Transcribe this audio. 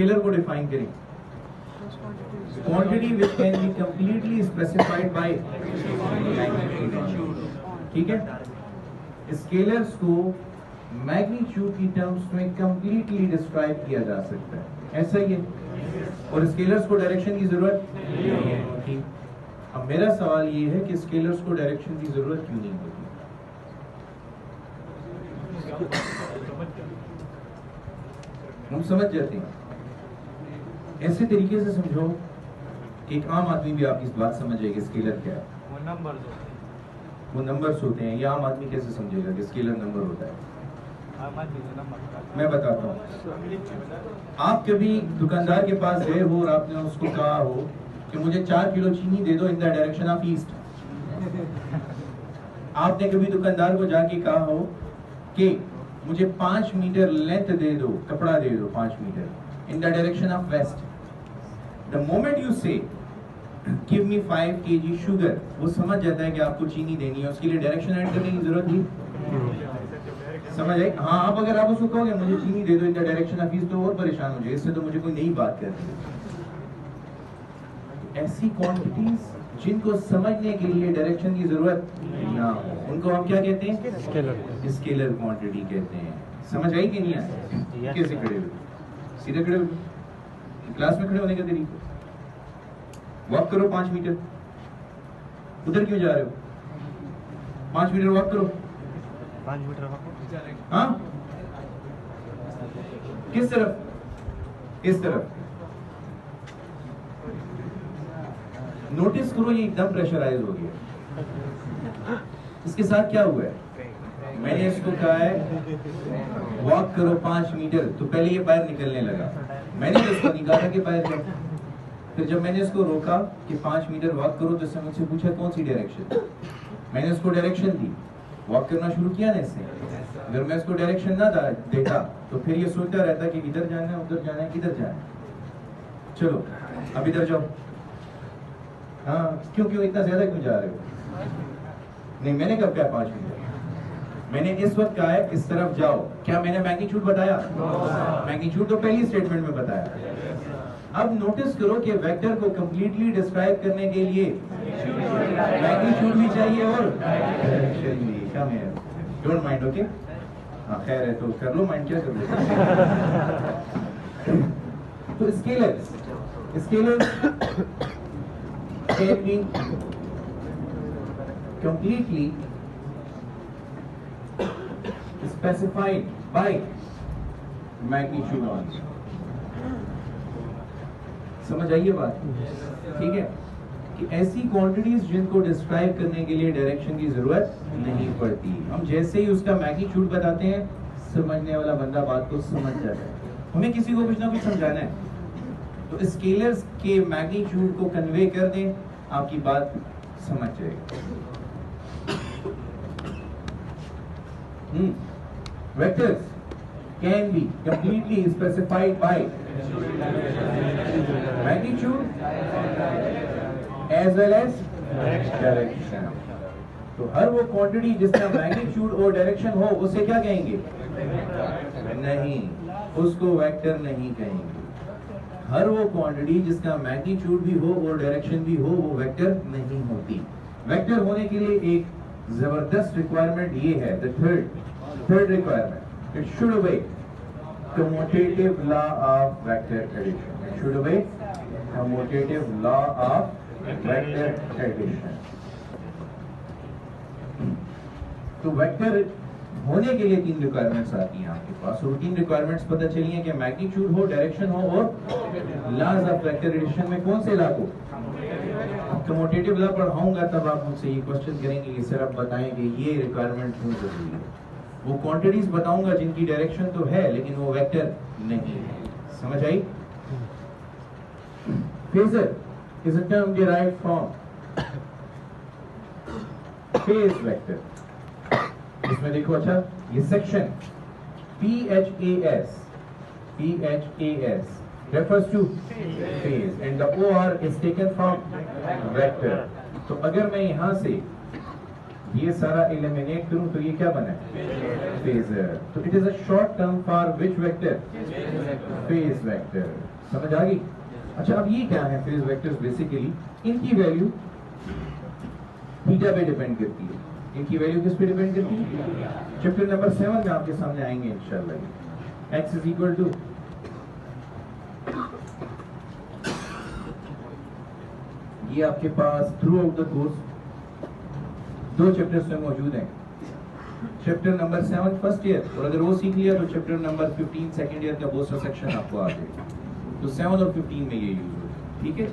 Scalar को define करें। Quantity which can be completely specified by magnitude. ठीक है, स्केलर्स को मैग्नीट्यूड की टर्म्स में कंप्लीटली डिस्क्राइब किया जा सकता है, ऐसा ही है। और स्केलर्स को डायरेक्शन की जरूरत नहीं है। ठीक, अब मेरा सवाल ये है कि स्केलर्स को डायरेक्शन की जरूरत क्यों नहीं होती? हम समझ जाते हैं, ऐसे तरीके से समझो कि एक आम आदमी भी आप इस बात समझ जाएगा स्केलर क्या है। वो नंबर्स होते हैं। या आम आदमी कैसे समझेगा कि स्केलर नंबर होता है? मैं बताता हूँ। आप कभी दुकानदार के पास गए हो और आपने उसको कहा हो कि मुझे 4 किलो चीनी दे दो इन द डायरेक्शन ऑफ ईस्ट। आपने कभी दुकानदार को जाके कहा हो कि मुझे 5 मीटर लेंथ दे दो, कपड़ा दे दो 5 meter in the direction of west. The moment you say give me 5 kg sugar, वो समझ जाता है कि आपको चीनी देनी है, उसके लिए डायरेक्शन ऐड करने की जरूरत नहीं। समझ आए? हाँ, आप अगर आप उसको कहोगे मुझे चीनी दे दो इन द डायरेक्शन ऑफ ईस्ट, तो और परेशान हो जाए, इससे तो मुझे कोई नई बात करनी है। ऐसी क्वांटिटीज जिनको समझने के लिए डायरेक्शन की जरूरत ना हो, उनको हम क्या कहते हैं? स्केलर क्वांटिटी कहते हैं। समझ आई कि नहीं आई? कैसे खड़े हो? सीधे खड़े हो, क्लास में खड़े होने का तरीका। वॉक करो 5 मीटर। उधर क्यों जा रहे हो? 5 मीटर वॉक करो। 5 मीटर वॉक। हाँ, किस तरफ? इस तरफ। नोटिस करो, ये एकदम प्रेशराइज हो गया। इसके साथ क्या हुआ है? मैंने इसको कहा है वॉक करो 5 मीटर, तो पहले ये बाहर निकलने लगा। मैंने तो इसको निकाला कि बाहर जाओ। फिर जब मैंने इसको रोका कि 5 मीटर वॉक करो, तो इसने मुझसे पूछा कौन सी डायरेक्शन। मैंने इसको डायरेक्शन दी, वॉक करना शुरू किया ना इससे। अगर मैं इसको डायरेक्शन ना देता तो फिर ये सोचता रहता कि इधर जाना है, उधर जाना है, किधर जाना है। चलो अब इधर जाओ। हाँ, क्यों इतना ज्यादा क्यों जा रहे हो? नहीं, मैंने कब कहा 5 मीटर? मैंने इस वक्त कहा है इस तरफ जाओ। क्या मैंने मैग्नीट्यूड बताया? मैग्नीट्यूड तो पहली स्टेटमेंट में बताया। अब नोटिस करो कि वेक्टर को कंप्लीटली डिस्क्राइब करने के लिए मैग्नीट्यूड भी चाहिए और डायरेक्शन भी। कम है, डोंट माइंड, ओके? हाँ, खैर है तो कर लो, माइंड क्या कर लो। तो scalar can be completely specified by magnitude only. समझ आइए बात? ठीक है, कि ऐसी क्वांटिटीज जिनको डिस्क्राइब करने के लिए डायरेक्शन की जरूरत नहीं पड़ती। हम जैसे ही उसका मैग्नीट्यूड बताते हैं, समझने वाला बंदा बात को समझ जाता है। हमें किसी को कुछ ना कुछ समझाना है तो स्केलर्स के मैग्नीट्यूड को कन्वे कर दें, आपकी बात समझ जाएगी। Vectors can be completely specified by magnitude as well as direction. तो हर वो क्वांटिटी जिसका मैग्नीट्यूड और डायरेक्शन हो, उसे क्या कहेंगे? नहीं, उसको वेक्टर नहीं कहेंगे। हर वो क्वांटिटी जिसका मैग्नीट्यूड भी हो और डायरेक्शन भी हो, वो वेक्टर नहीं होती। वेक्टर होने के लिए एक जबरदस्त रिक्वायरमेंट ये है, the third requirement, it should obey commutative law of vector addition. It should obey commutative law of vector addition. तो वेक्टर होने के लिए 3 रिक्वायरमेंट्स आती हैं आपके पास, और 3 रिक्वायरमेंट्स पता चली हैं कि मैग्नीट्यूड हो, डायरेक्शन हो और लॉज ऑफ वेक्टर एडिशन में कौन से लॉ को? कम्यूटेटिव लॉ पढ़ाऊंगा तब आप मुझसे ये क्वेश्चन करेंगे कि सर आप बताएं कि ये रिक्वायरमेंट क्यों जरूरी है। वो क्वांटिटीज बताऊंगा जिनकी डायरेक्शन तो है लेकिन वो वेक्टर नहीं है। समझ आई? Phasor is a term derived from phase vector. इसमें देखो, अच्छा ये section PHAS refers to phase and the OR is taken from vector। तो अगर मैं यहां से ये सारा एलिमिनेट करूं तो ये क्या बना है? फेजर। तो it is a short term for which vector? Phase vector. समझ आ गई? अच्छा, अब ये क्या है फेज वेक्टर्स? बेसिकली इनकी वैल्यू थीटा पे डिपेंड करती है। इनकी वैल्यू किस पे डिपेंड करती है? चैप्टर नंबर 7 में आपके सामने आएंगे इंशाल्लाह। x इज इक्वल टू ये आपके pass through out the course 2 chapters में मौजूद हैं। चैप्टर नंबर 7 फर्स्ट ईयर, और अगर वो सीख लिया तो चैप्टर नंबर 15 सेकंड ईयर का बहुत सा सेक्शन आपको आ जाएगा। तो 7 और 15 में ये यूज होता है। ठीक है।